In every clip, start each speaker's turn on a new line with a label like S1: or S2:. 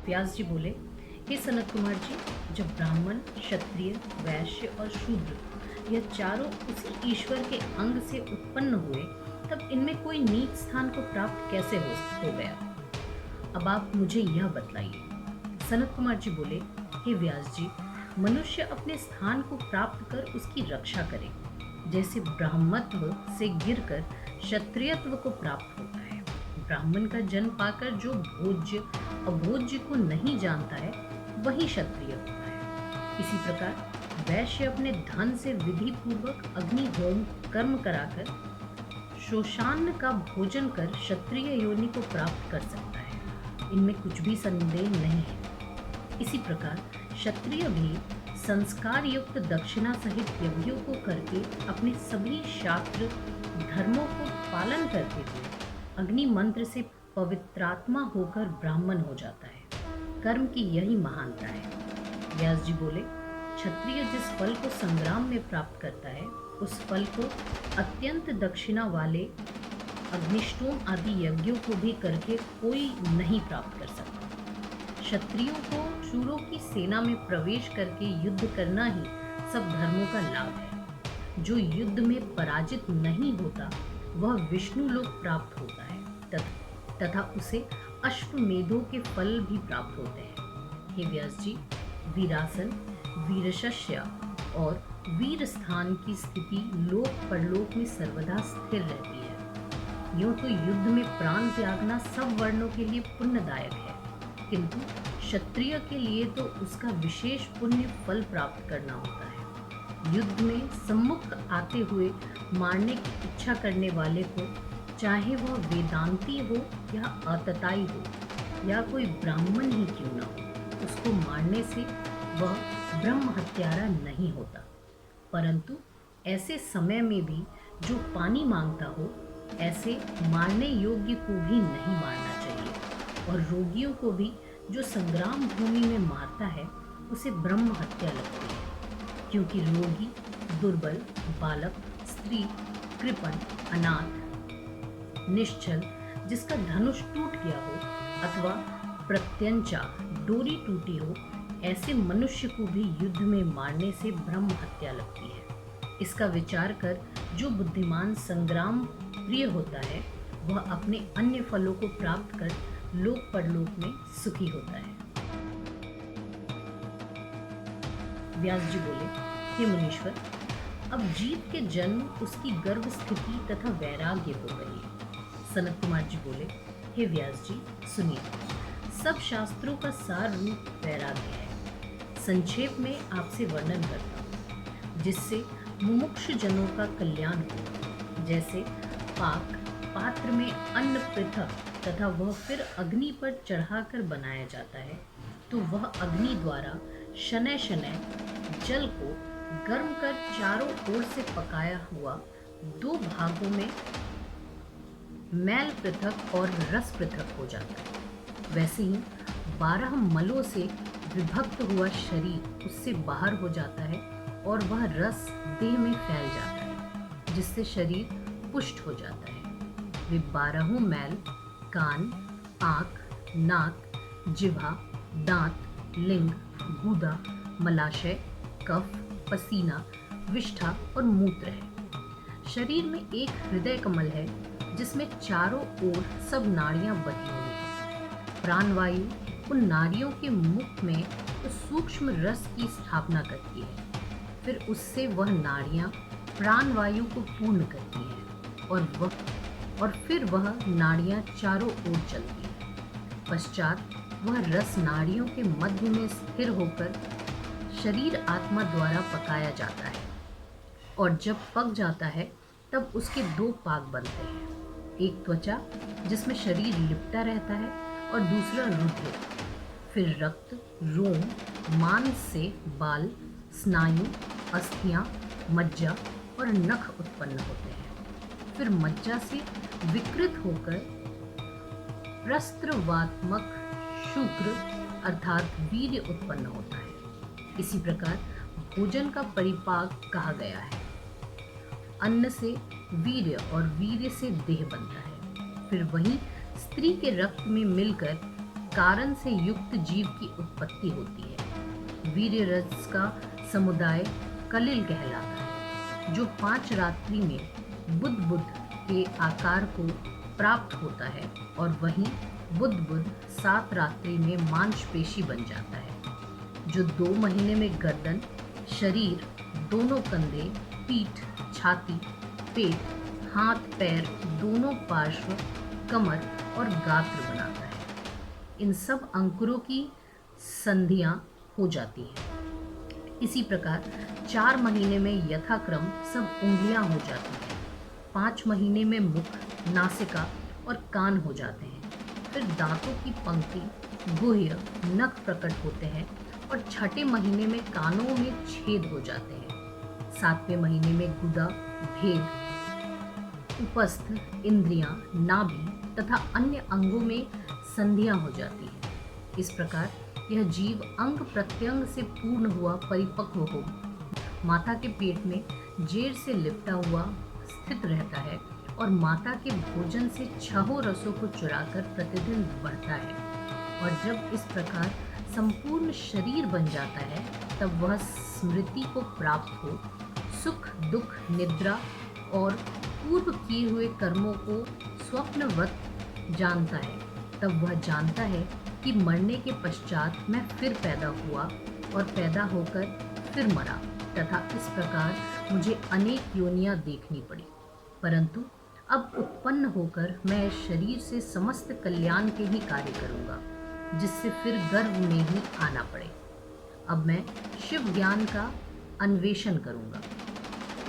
S1: व्यास जी बोले, हे सनत कुमार जी, जब ब्राह्मण, क्षत्रिय, वैश्य और शूद्र यह चारों उसी ईश्वर के अंग से उत्पन्न हुए, तब इनमें कोई नीच स्थान को प्राप्त कैसे हो गया? अब आप मुझे यह बतलाइए। सनत कुमार जी बोले, हे व्यास जी, मनुष्य अपने स्थान को प्राप्त कर उसकी रक्षा करे, जैसे ब्राह्मत्व से गिरकर क्षत्रियत्व को प्राप्त होता है। ब्राह्मण का जन्म पाकर जो भोज्य अभोज्य को नहीं जानता है, वही क्षत्रिय होता है। इसी प्रकार वैश्य अपने धन से विधि पूर्वक अग्नि होम कर्म कराकर शोषान्न का भोजन कर क्षत्रिय योनि को प्राप्त कर सकता है। इनमें कुछ भी संदेह नहीं है। इसी प्रकार क्षत्रिय भी संस्कार युक्त दक्षिणा सहित यज्ञों को करके अपने सभी शास्त्र धर्मों को पालन करते हुए अग्नि मंत्र से पवित्रात्मा होकर ब्राह्मण हो जाता है। कर्म की यही महानता है। व्यास जी बोले, क्षत्रिय जिस फल को संग्राम में प्राप्त करता है, उस फल को अत्यंत दक्षिणा वाले अग्निष्टोम आदि यज्ञों को भी करके कोई नहीं प्राप्त कर सकता। क्षत्रियों को शूरों की सेना में प्रवेश करके युद्ध करना ही सब धर्मों का लाभ है। जो युद्ध में पराजित नहीं होता, वह विष्णु लोक प्राप्त होता है तथा उसे अश्वमेधों के फल भी प्राप्त होते हैं। हे व्यास जी, वीरासन, वीरशस्य और वीर स्थान की स्थिति लोक परलोक में सर्वदा स्थिर रहती है। यूं तो युद्ध में प्राण त्यागना सब वर्णों के लिए पुण्यदायक है, किंतु क्षत्रिय के लिए तो उसका विशेष पुण्य फल प्राप्त करना होता है। युद्ध में सम्मुख आते हुए मारने की इच्छा करने वाले को, चाहे वह वेदांती हो या अतताई हो या कोई ब्राह्मण ही क्यों न हो, उसको मारने से वह ब्रह्म हत्यारा नहीं होता। परंतु ऐसे समय में भी जो पानी मांगता हो, ऐसे मारने योग्य को भी नहीं मारना चाहिए। और रोगियों को भी जो संग्राम भूमि में मारता है, उसे ब्रह्म हत्या लगती है, क्योंकि रोगी, दुर्बल, बालक, स्त्री, कृपण, अनाथ, निश्चल, जिसका धनुष टूट गया हो अथवा प्रत्यंचा डोरी टूटी हो, ऐसे मनुष्य को भी युद्ध में मारने से ब्रह्म हत्या लगती है। इसका विचार कर जो बुद्धिमान संग्राम प्रिय होता है, वह अपने अन्य फलों को प्राप्त कर लोक परलोक में सुखी होता है। व्यास जी बोले, हे मुनीश्वर, अब जीव के जन्म, उसकी गर्भ स्थिति तथा वैराग्य को कहिए। सनत कुमार जी बोले, हे व्यास जी, सुनिए। सब शास्त्रों का सार रूप वैराग्य है। संक्षेप में आपसे वर्णन करता हूँ, जिससे मुमुक्षु जनों का कल्याण हो। जैसे पात्र में अन्न पृथक तथा वह फिर अग्नि पर चढ़ाकर बनाया जाता है, तो वह अग्नि द्वारा शनय शनय जल को गर्म कर चारों ओर से पकाया हुआ दो भागों में मैल पृथक और रस पृथक हो जाता है। वैसे ही 12 मलों से विभक्त हुआ शरीर उससे बाहर हो जाता है और वह रस देह में फैल जाता है, जिससे शरीर पुष्ट हो जाता है। वे 12 मैल कान, आँख, नाक, जिह्वा, दांत, लिंग, गूदा, मलाशय, कफ, पसीना, विष्ठा और मूत्र है। शरीर में एक हृदय कमल है, जिसमें चारों ओर सब नाड़ियां बधी हुई हैं। प्राणवायु उन नाड़ियों के मुख में उस सूक्ष्म रस की स्थापना करती है। फिर उससे वह नाड़ियां प्राणवायु को पूर्ण करती हैं और फिर वह नाड़ियां चारों ओर चलती हैं। पश्चात वह रस नाड़ियों के मध्य में स्थिर होकर शरीर आत्मा द्वारा पकाया जाता है, और जब पक जाता है तब उसके 2 पाक बनते हैं। एक त्वचा, जिसमें शरीर लिपटा रहता है, और दूसरा रुधिर। फिर रक्त, रोम, मांस से बाल, स्नायु, अस्थियां, मज्जा और नख उत्पन्न होते हैं। फिर मज्जा से विकृत होकर प्रस्त्रवात्मक शुक्र अर्थात वीर्य उत्पन्न होता है। इसी प्रकार भोजन का परिपाक कहा गया है। अन्न से वीर्य और वीर्य से देह बनता है। फिर वहीं स्त्री के रक्त में मिलकर कारण से युक्त जीव की उत्पत्ति होती है। वीर्य रस का समुदाय कलिल कहलाता है, जो 5 रात्रि में बुध के आकार को प्राप्त होता है और वहीं बुध 7 रात्रि में मांसपेशी बन जाता है, जो 2 महीने में गर्दन, शरीर, दोनों कंधे, पीठ, छाती, पेट, हाथ पैर, दोनों पार्श्व, कमर और गात्र बनाता है। इन सब अंकुरों की संधियां हो जाती हैं। इसी प्रकार 4 महीने में यथाक्रम सब उंगलियां हो जाती हैं। 5 महीने में मुख, नासिका और कान हो जाते हैं। फिर दांतों की पंक्ति, गुह्य, नख प्रकट होते हैं और 6ठे महीने में कानों में छेद हो जाते हैं। 7वें महीने में गुदा, भेद, उपस्थ, इंद्रियां, नाभि तथा अन्य अंगों में संधियां हो जाती हैं। इस प्रकार यह जीव अंग प्रत्यंग से पूर्ण हुआ परिपक्व हो माता के पेट में जेर से लिपटा हुआ स्थित रहता है और माता के भोजन से 6 रसों को चुराकर प्रतिदिन बढ़ता है। और जब इस प्रकार संपूर्ण शरीर बन जाता है, तब वह स्मृति को प्राप्त हो सुख दुख निद्रा और पूर्व किए हुए कर्मों को स्वप्नवत जानता है। तब वह जानता है कि मरने के पश्चात मैं फिर पैदा हुआ और पैदा होकर फिर मरा तथा इस प्रकार मुझे अनेक योनियां देखनी पड़ी, परंतु अब उत्पन्न होकर मैं इस शरीर से समस्त कल्याण के ही कार्य करूंगा, जिससे फिर गर्भ में ही आना पड़े। अब मैं शिव ज्ञान का अन्वेषण करूंगा।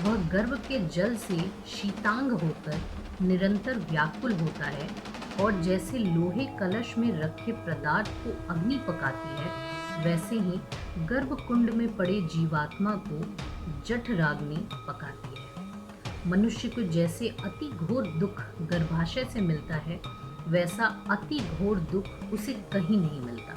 S1: वह गर्भ के जल से शीतांग होकर निरंतर व्याकुल होता है और जैसे लोहे कलश में रखे पदार्थ को अग्नि पकाती है, वैसे ही गर्भ कुंड में पड़े जीवात्मा को जठराग्नि पकाती है। मनुष्य को जैसे अति घोर दुख गर्भाशय से मिलता है, वैसा अति घोर दुख उसे कहीं नहीं मिलता।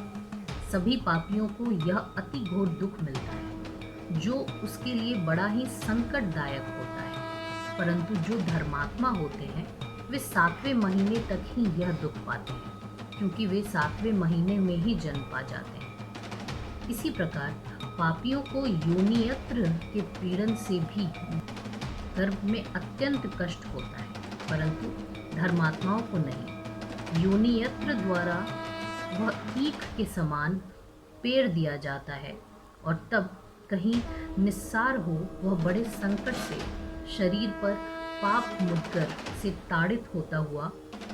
S1: सभी पापियों को यह अति घोर दुख मिलता है, जो उसके लिए बड़ा ही संकटदायक होता है, परंतु जो धर्मात्मा होते हैं वे 7वें महीने तक ही यह दुख पाते हैं, क्योंकि वे 7वें महीने में ही जन्म पा जाते हैं। इसी प्रकार पापियों को योनियत्र के पीड़न से भी गर्भ में अत्यंत कष्ट होता है, परंतु धर्मात्माओं को नहीं। योनियत्र द्वारा वह ईख के समान पेड़ दिया जाता है और तब कहीं निस्सार हो वह बड़े संकट से शरीर पर पाप मुद्गर से ताड़ित होता हुआ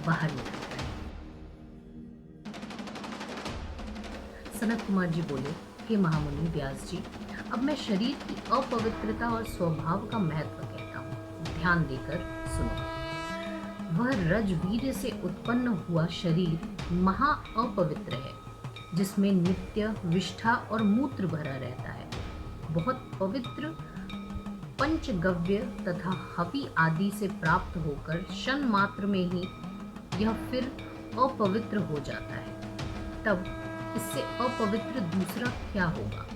S1: बाहर निकलता है। सनत कुमार जी बोले कि महामुनि व्यास जी, अब मैं शरीर की अपवित्रता और स्वभाव का महत्व कहता हूँ, ध्यान देकर सुनो। वह रजवीर्य से उत्पन्न हुआ शरीर महा अपवित्र है, जिसमें नित्य विष्ठा और मूत्र भरा रहता है। बहुत पवित्र पंचगव्य तथा हवि आदि से प्राप्त होकर क्षण मात्र में ही यह फिर अपवित्र हो जाता है। तब इससे अपवित्र दूसरा क्या होगा?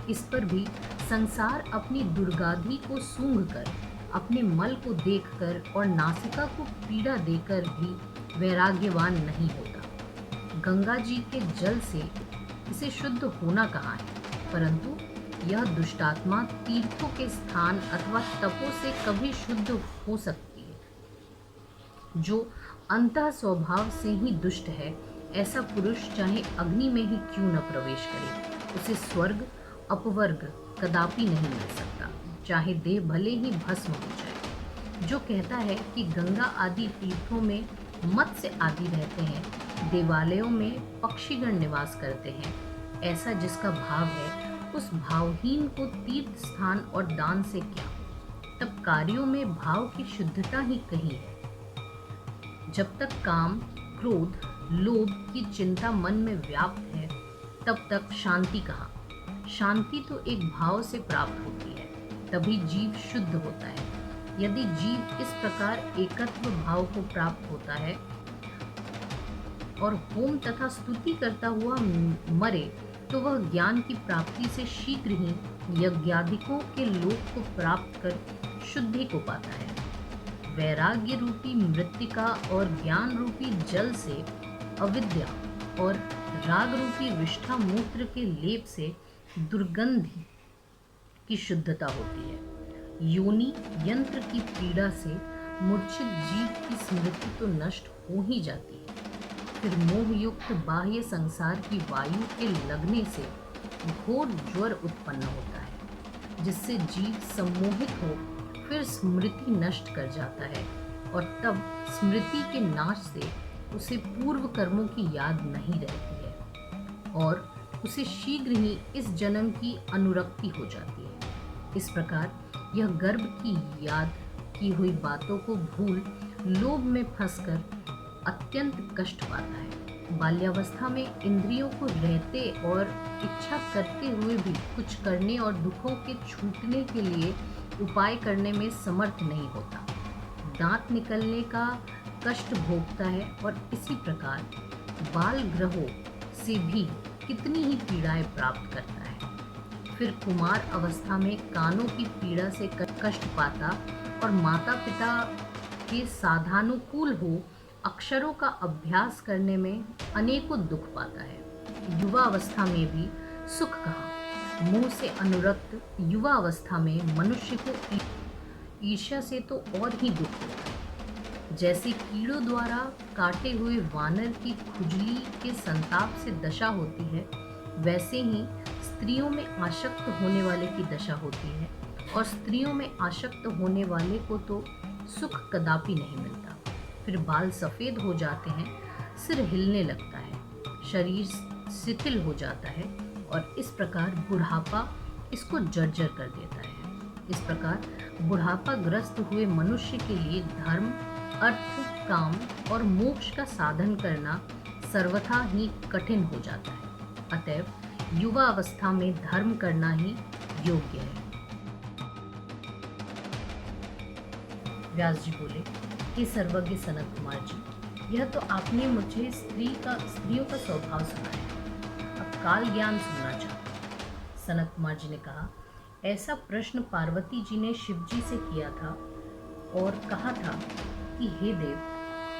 S1: इस पर भी संसार अपनी दुर्गाधि को सूंघकर, अपने मल को देखकर और नासिका को पीड़ा देकर भी वैराग्यवान नहीं होता। गंगा जी के जल से इसे शुद्ध होना कहाँ है, परंतु यह दुष्टात्मा तीर्थों के स्थान अथवा तपों से कभी शुद्ध हो सकती है। जो अंतः स्वभाव से ही दुष्ट है, ऐसा पुरुष चाहे अग्नि में ही क्यों न प्रवेश करे, उसे स्वर्ग अपवर्ग कदापि नहीं मिल सकता, चाहे देह भले ही भस्म हो जाए। जो कहता है कि गंगा आदि तीर्थों में मत्स्य आदि रहते हैं, देवालयों में पक्षीगण निवास करते हैं, ऐसा जिसका भाव है, उस भावहीन को तीर्थ स्थान और दान से क्या? तब कार्यों में भाव की शुद्धता ही कहीं है। जब तक काम, क्रोध, लोभ की चिंता मन में व्याप्त है, तब तक शांति कहाँ? शांति तो एक भाव से प्राप्त होती है, तभी जीव शुद्ध होता है। यदि जीव इस प्रकार एकत्व भाव को प्राप्त होता है और होम तथा स्तुति करता हुआ मरे, तो वह ज्ञान की प्राप्ति से शीघ्र ही यज्ञाधिकों के लोक को प्राप्त कर शुद्धि को पाता है। वैराग्य रूपी मृत्तिका और ज्ञान रूपी जल से अविद्या और राग रूपी विष्ठा मूत्र के लेप से दुर्गंधि की शुद्धता होती है। योनि यंत्र की पीड़ा से मूर्छित जीव की स्मृति तो नष्ट हो ही जाती है, फिर मोहयुक्त बाह्य संसार की वायु के लगने से घोर ज्वर उत्पन्न होता है, जिससे जीव सम्मोहित हो फिर स्मृति नष्ट कर जाता है, और तब स्मृति के नाश से उसे पूर्व कर्मों की याद नहीं रहती है और उसे शीघ्र ही इस जन्म की अनुरक्ति हो जाती है। इस प्रकार यह गर्भ की याद की हुई बातों को भूल लोभ में फंसकर अत्यंत कष्ट पाता है। बाल्यावस्था में इंद्रियों को रहते और इच्छा करते हुए भी कुछ करने और दुखों के छूटने के लिए उपाय करने में समर्थ नहीं होता। दांत निकलने का कष्ट भोगता है और इसी प्रकार बाल ग्रहों से भी कितनी ही पीड़ाएं प्राप्त करता है। फिर कुमार अवस्था में कानों की पीड़ा से कष्ट पाता और माता पिता के साधानुकूल हो अक्षरों का अभ्यास करने में अनेकों दुख पाता है। युवा अवस्था में भी सुख कहाँ, मोह से अनुरक्त युवा अवस्था में मनुष्य को ईर्ष्या से तो और ही दुख होता है। जैसे कीड़ों द्वारा काटे हुए वानर की खुजली के संताप से दशा होती है, वैसे ही स्त्रियों में आसक्त होने वाले की दशा होती है, और स्त्रियों में आसक्त होने वाले को तो सुख कदापि नहीं मिलता। फिर बाल सफ़ेद हो जाते हैं, सिर हिलने लगता है, शरीर शिथिल हो जाता है, और इस प्रकार बुढ़ापा इसको जर्जर कर देता है। इस प्रकार बुढ़ापा ग्रस्त हुए मनुष्य के लिए धर्म, अर्थ, काम और मोक्ष का साधन करना सर्वथा ही कठिन हो जाता है। अतएव युवा अवस्था में धर्म करना ही योग्य है। व्यास जी बोले, हे सर्वज्ञ सनत कुमार जी, यह तो आपने मुझे स्त्रियों का स्वभाव सुनाया, अब काल ज्ञान सुनना चाहता। सनत कुमार जी ने कहा, ऐसा प्रश्न पार्वती जी ने शिव जी से किया था और कहा था कि हे देव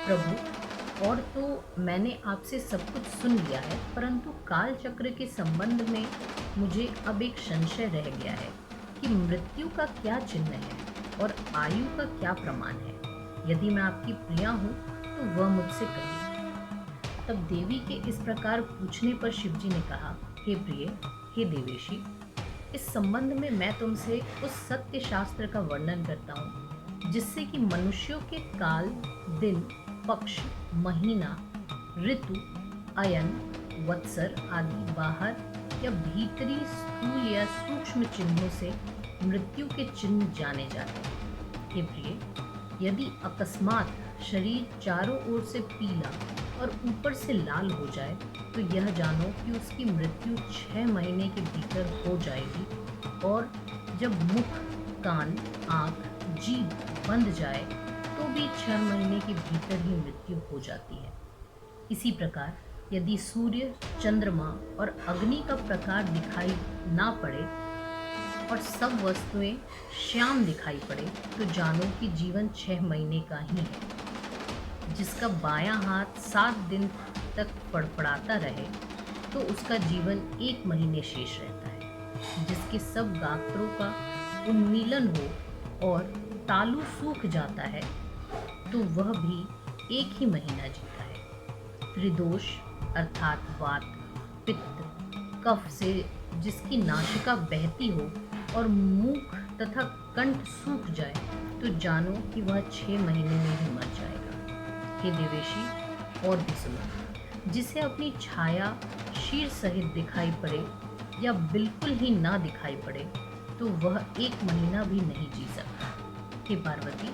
S1: प्रभु, और तो मैंने आपसे सब कुछ सुन लिया है, परंतु काल चक्र के संबंध में मुझे अब एक संशय रह गया है कि मृत्यु का क्या चिन्ह है और आयु का क्या प्रमाण है। यदि मैं आपकी प्रिया हूँ तो वह मुझसे कहिए। तब देवी के इस प्रकार पूछने पर शिव जी ने कहा, हे प्रिय, हे देवेशी, इस संबंध में मैं तुमसे उस सत्य शास्त्र का वर्णन करता हूँ जिससे कि मनुष्यों के काल, दिन, पक्ष, महीना, ऋतु, अयन, वत्सर आदि बाहर या भीतरी स्थूल या सूक्ष्म चिन्हों से मृत्यु के चिन्ह जाने जाते हैं। हे प्रिय, यदि अकस्मात शरीर चारों ओर से पीला और ऊपर से लाल हो जाए तो यह जानो कि उसकी मृत्यु 6 महीने के भीतर हो जाएगी, और जब मुख, कान, आँख, जीभ बंद जाए तो भी 6 महीने के भीतर ही मृत्यु हो जाती है। इसी प्रकार यदि सूर्य, चंद्रमा और अग्नि का प्रकार दिखाई ना पड़े और सब वस्तुएं श्याम दिखाई पड़े तो जानो कि जीवन 6 महीने का ही है। जिसका बायां हाथ 7 दिन तक फड़फड़ाता रहे तो उसका जीवन 1 महीने शेष रहता है। जिसके सब गात्रों का उन्मीलन हो और तालु सूख जाता है तो वह भी 1 ही महीना जीता है। त्रिदोष अर्थात वात, पित्त, कफ से जिसकी नासिका बहती हो और मुख तथा कंठ सूख जाए तो जानो कि वह 6 महीने में ही मर जाएगा। हे देवेशी, और भी सुनो, जिसे अपनी छाया शीर सहित दिखाई पड़े या बिल्कुल ही ना दिखाई पड़े तो वह 1 महीना भी नहीं जी सकता। हे पार्वती,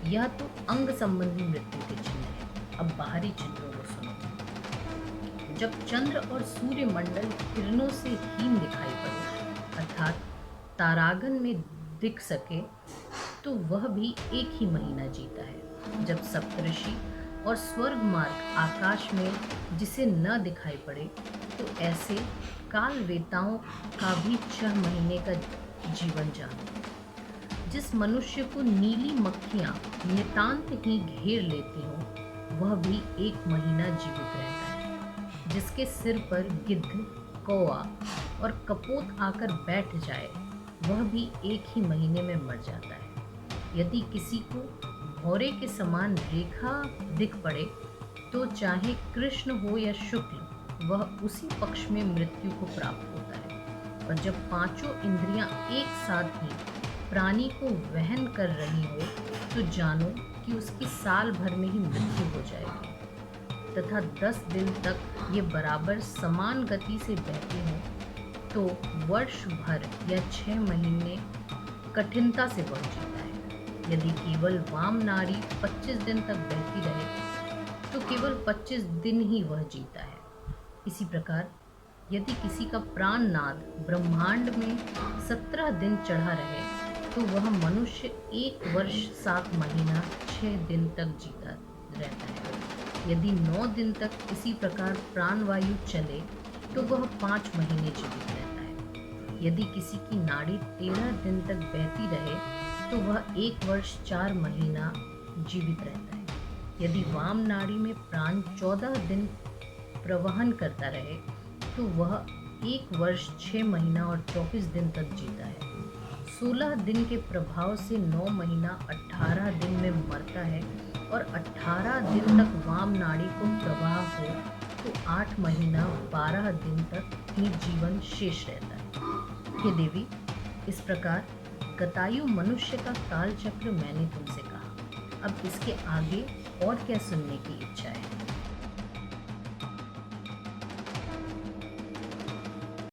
S1: यह तो अंग संबंधी मृत्यु के चिन्ह है। अब बाहरी चिन्हों को सुनो। जब चंद्र और सूर्य मंडल किरणों से हीन दिखाई पड़े अर्थात तारागण में दिख सके तो वह भी 1 ही महीना जीता है। जब सप्तऋषि और स्वर्ग मार्ग आकाश में जिसे न दिखाई पड़े तो ऐसे काल वेताओं का भी 6 महीने का जीवन जानो। जिस मनुष्य को नीली मक्खियाँ नितांत ही घेर लेती हों, वह भी 1 महीना जीवित रहता है। जिसके सिर पर गिद्ध, कौआ और कपोत आकर बैठ जाए, वह भी 1 ही महीने में मर जाता है। यदि किसी को भौरे के समान रेखा दिख पड़े, तो चाहे कृष्ण हो या शुक्ल, वह उसी पक्ष में मृत्यु को प्राप्त होता है। और जब 5 इंद्रियां एक साथ ही प्राणी को वहन कर रही हो, तो जानो कि उसकी साल भर में ही मृत्यु हो जाएगी। तथा 10 दिन तक ये बराबर समान गति से बहती हो, तो वर्ष भर या 6 महीने कठिनता से बढ़ जाता है। यदि केवल वाम नाड़ी 25 दिन तक बहती रहे, तो केवल 25 दिन ही वह जीता है। इसी प्रकार यदि किसी का प्राण नाद ब्रह्मांड में 17 दिन चढ़ा रहे, तो वह मनुष्य 1 वर्ष 7 महीना 6 दिन तक जीता रहता है। यदि 9 दिन तक इसी प्रकार प्राणवायु चले, तो वह 5 महीने जीवित रहता है। यदि किसी की नाड़ी 13 दिन तक बहती रहे, तो वह 1 वर्ष 4 महीना जीवित रहता है। यदि वाम नाड़ी में प्राण 14 दिन प्रवहन करता रहे, तो वह 1 वर्ष 6 महीना और 24 दिन तक जीता है। 16 दिन के प्रभाव से 9 महीना 18 दिन में मरता है, और 18 दिन तक वाम नाड़ी को प्रवाह हो, तो 8 महीना 12 दिन तक ही जीवन शेष रहता है। हे देवी, इस प्रकार गतायु मनुष्य का काल चक्र मैंने तुमसे कहा। अब इसके आगे और क्या सुनने की इच्छा है?